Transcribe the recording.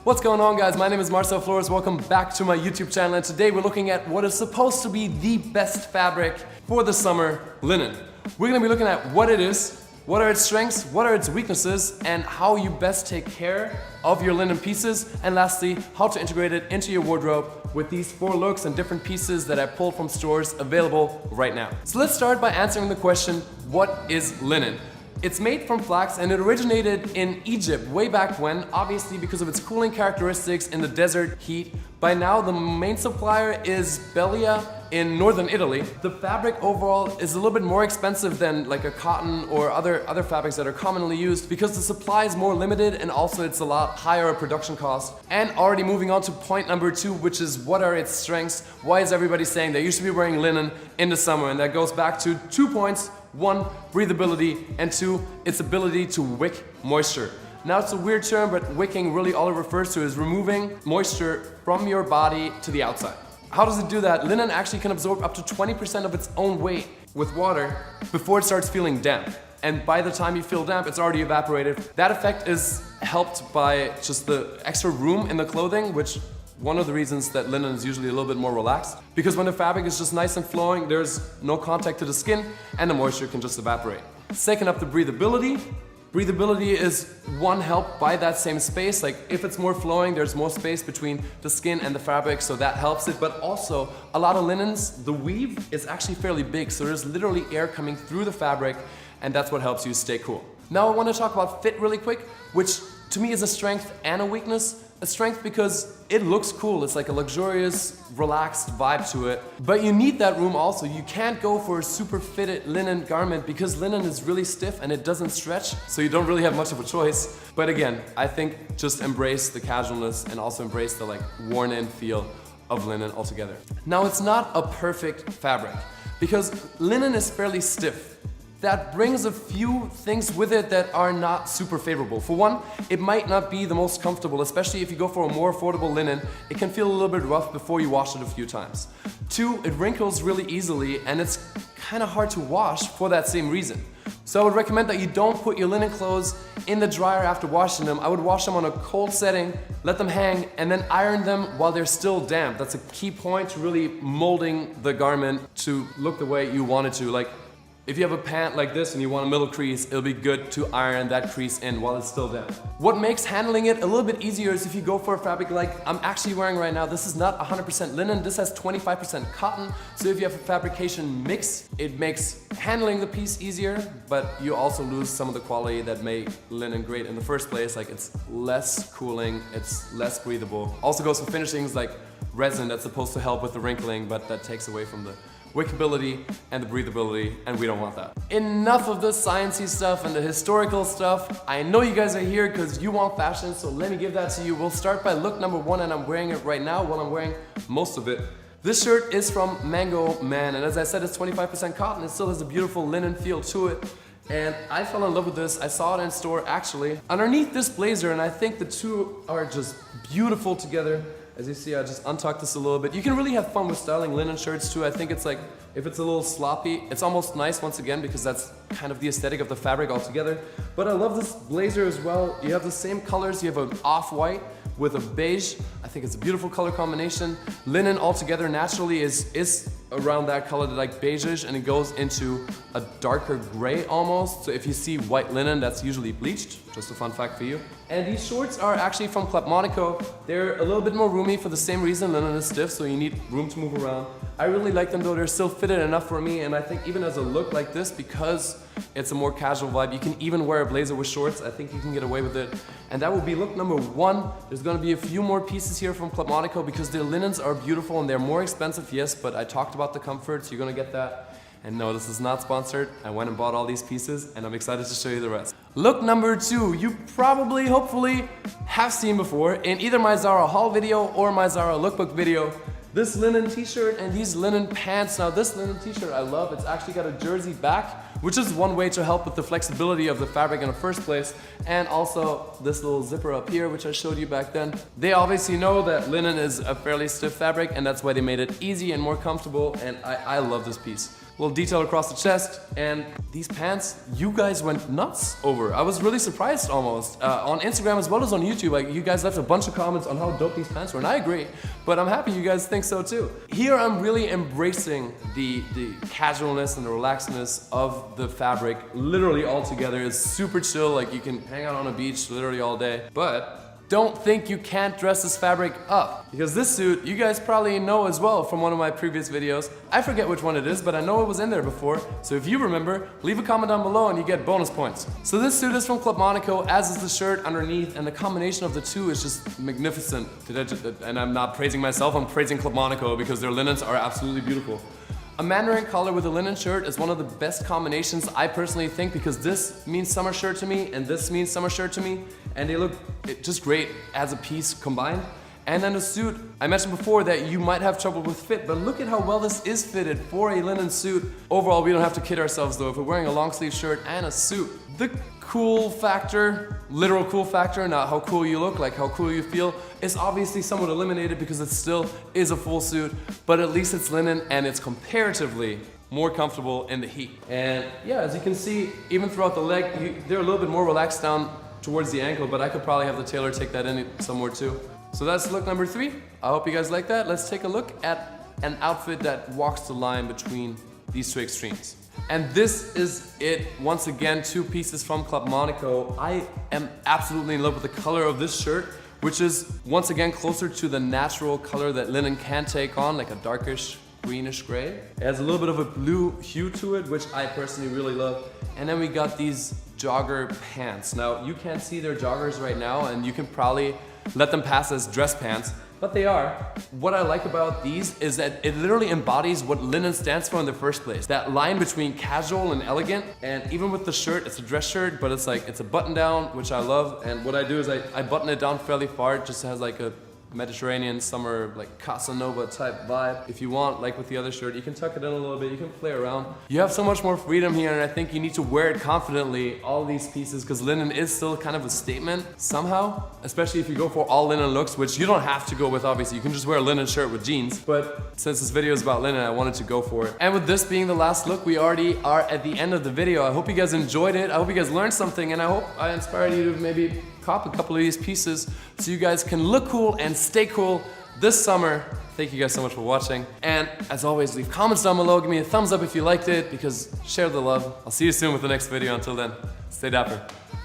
What's going on, guys? My name is Marcel Flores. Welcome back to my YouTube channel, and today we're looking at what is supposed to be the best fabric for the summer, linen. We're going to be looking at what it is, what are its strengths, what are its weaknesses, and how you best take care of your linen pieces, and lastly, how to integrate it into your wardrobe with these 4 looks and different pieces that I pulled from stores available right now. So let's start by answering the question, what is linen? It's made from flax and it originated in Egypt way back when, obviously because of its cooling characteristics in the desert heat. By now the main supplier is Belia in northern Italy. The fabric overall is a little bit more expensive than like a cotton or other fabrics that are commonly used because the supply is more limited and also it's a lot higher production cost. And already moving on to point number 2, which is what are its strengths? Why is everybody saying they used to be wearing linen in the summer? And that goes back to 2 points. 1, breathability, and 2, its ability to wick moisture. Now it's a weird term, but wicking really all it refers to is removing moisture from your body to the outside. How does it do that? Linen actually can absorb up to 20% of its own weight with water before it starts feeling damp. And by the time you feel damp, it's already evaporated. That effect is helped by just the extra room in the clothing, which one of the reasons that linen is usually a little bit more relaxed. Because when the fabric is just nice and flowing, there's no contact to the skin and the moisture can just evaporate. Second up, the breathability. Breathability is one helped by that same space. Like if it's more flowing, there's more space between the skin and the fabric, so that helps it. But also, a lot of linens, the weave is actually fairly big, so there's literally air coming through the fabric, and that's what helps you stay cool. Now I want to talk about fit really quick, which to me is a strength and a weakness. A strength because it looks cool, it's like a luxurious, relaxed vibe to it. But you need that room also. You can't go for a super fitted linen garment because linen is really stiff and it doesn't stretch, so you don't really have much of a choice. But again, I think just embrace the casualness and also embrace the like worn in feel of linen altogether. Now it's not a perfect fabric because linen is fairly stiff. That brings a few things with it that are not super favorable. For one, it might not be the most comfortable, especially if you go for a more affordable linen. It can feel a little bit rough before you wash it a few times. 2, it wrinkles really easily and it's kind of hard to wash for that same reason. So I would recommend that you don't put your linen clothes in the dryer after washing them. I would wash them on a cold setting, let them hang, and then iron them while they're still damp. That's a key point to really molding the garment to look the way you want it to. Like, if you have a pant like this and you want a middle crease, it'll be good to iron that crease in while it's still damp. What makes handling it a little bit easier is if you go for a fabric like I'm actually wearing right now. This is not 100% linen, this has 25% cotton. So if you have a fabrication mix, it makes handling the piece easier, but you also lose some of the quality that made linen great in the first place. Like it's less cooling, it's less breathable. Also goes for finishings like resin that's supposed to help with the wrinkling, but that takes away from the wickability and the breathability, and we don't want that. Enough of the sciencey stuff and the historical stuff. I know you guys are here because you want fashion, so let me give that to you. We'll start by look number 1, and I'm wearing it right now while I'm wearing most of it. This shirt is from Mango Man, and as I said, it's 25% cotton. It still has a beautiful linen feel to it. And I fell in love with this. I saw it in store actually underneath this blazer, and I think the two are just beautiful together. As you see, I just untucked this a little bit. You can really have fun with styling linen shirts too. I think it's like, if it's a little sloppy, it's almost nice once again because that's kind of the aesthetic of the fabric altogether. But I love this blazer as well. You have the same colors. You have an off-white with a beige. I think it's a beautiful color combination. Linen altogether naturally is around that color, like beigeish, and it goes into a darker gray almost. So if you see white linen, that's usually bleached. Just a fun fact for you. And these shorts are actually from Club Monaco. They're a little bit more roomy for the same reason. Linen is stiff, so you need room to move around. I really like them though. They're still fitted enough for me, and I think even as a look like this, because it's a more casual vibe, you can even wear a blazer with shorts. I think you can get away with it. And that will be look number 1. There's gonna be a few more pieces here from Club Monaco because their linens are beautiful and they're more expensive, yes, but I talked about the comfort, so you're gonna get that. And no, this is not sponsored. I went and bought all these pieces and I'm excited to show you the rest. Look number 2, you probably, hopefully, have seen before in either my Zara haul video or my Zara lookbook video. This linen t-shirt and these linen pants. Now this linen t-shirt I love. It's actually got a jersey back, which is one way to help with the flexibility of the fabric in the first place. And also this little zipper up here, which I showed you back then. They obviously know that linen is a fairly stiff fabric, and that's why they made it easy and more comfortable, and I love this piece. little detail across the chest, and these pants, you guys went nuts over. I was really surprised almost. On Instagram as well as on YouTube, like, you guys left a bunch of comments on how dope these pants were, and I agree, but I'm happy you guys think so too. Here I'm really embracing the casualness and the relaxedness of the fabric. Literally all together. It's super chill, like you can hang out on a beach literally all day, but don't think you can't dress this fabric up, because this suit, you guys probably know as well from one of my previous videos. I forget which one it is, but I know it was in there before. So if you remember, leave a comment down below and you get bonus points. So this suit is from Club Monaco, as is the shirt underneath, and the combination of the two is just magnificent. And I'm not praising myself, I'm praising Club Monaco because their linens are absolutely beautiful. A mandarin collar with a linen shirt is one of the best combinations, I personally think, because this means summer shirt to me and this means summer shirt to me, and they look just great as a piece combined. And then the suit, I mentioned before that you might have trouble with fit, but look at how well this is fitted for a linen suit. Overall, we don't have to kid ourselves though. If we're wearing a long sleeve shirt and a suit, the cool factor, literal cool factor, not how cool you look, like how cool you feel, is obviously somewhat eliminated because it still is a full suit, but at least it's linen and it's comparatively more comfortable in the heat. And yeah, as you can see, even throughout the leg, they're a little bit more relaxed down towards the ankle, but I could probably have the tailor take that in somewhere too. So that's look number 3. I hope you guys like that. Let's take a look at an outfit that walks the line between these two extremes. And this is it. Once again, 2 pieces from Club Monaco. I am absolutely in love with the color of this shirt, which is once again closer to the natural color that linen can take on, like a darkish greenish gray. It has a little bit of a blue hue to it, which I personally really love. And then we got these jogger pants. Now, you can't see their joggers right now, and you can probably let them pass as dress pants, but they are. What I like about these is that it literally embodies what linen stands for in the first place. That line between casual and elegant, and even with the shirt, it's a dress shirt, but it's like, it's a button down, which I love, and what I do is I button it down fairly far. It just has like a Mediterranean summer, like Casanova type vibe. If you want, like with the other shirt, you can tuck it in a little bit, you can play around. You have so much more freedom here, and I think you need to wear it confidently, all these pieces, because linen is still kind of a statement somehow, especially if you go for all linen looks, which you don't have to go with, obviously. You can just wear a linen shirt with jeans, but since this video is about linen, I wanted to go for it. And with this being the last look, we already are at the end of the video. I hope you guys enjoyed it. I hope you guys learned something, and I hope I inspired you to maybe cop a couple of these pieces so you guys can look cool and stay cool this summer. Thank you guys so much for watching, and as always, leave comments down below, give me a thumbs up if you liked it, because share the love. I'll see you soon with the next video. Until then, stay dapper.